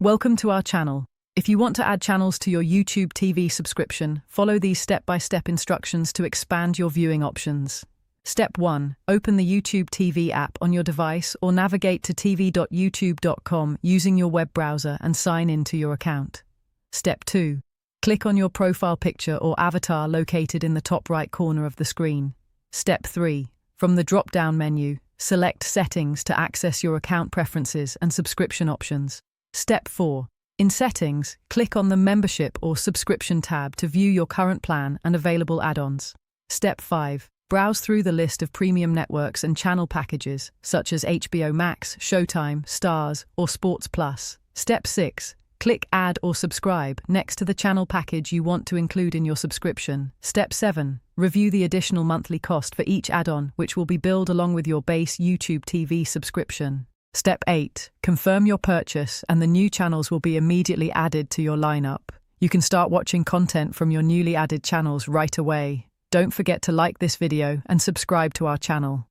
Welcome to our channel. If you want to add channels to your YouTube TV subscription, follow these step-by-step instructions to expand your viewing options. Step 1. Open the YouTube TV app on your device or navigate to tv.youtube.com using your web browser and sign in to your account. Step 2. Click on your profile picture or avatar located in the top right corner of the screen. Step 3. From the drop-down menu, select Settings to access your account preferences and subscription options. Step 4. In Settings, click on the Membership or Subscription tab to view your current plan and available add-ons. Step 5. Browse through the list of premium networks and channel packages, such as HBO Max, Showtime, Stars, or Sports Plus. Step 6. Click Add or Subscribe next to the channel package you want to include in your subscription. Step 7. Review the additional monthly cost for each add-on, which will be billed along with your base YouTube TV subscription. Step 8. Confirm your purchase and the new channels will be immediately added to your lineup. You can start watching content from your newly added channels right away. Don't forget to like this video and subscribe to our channel.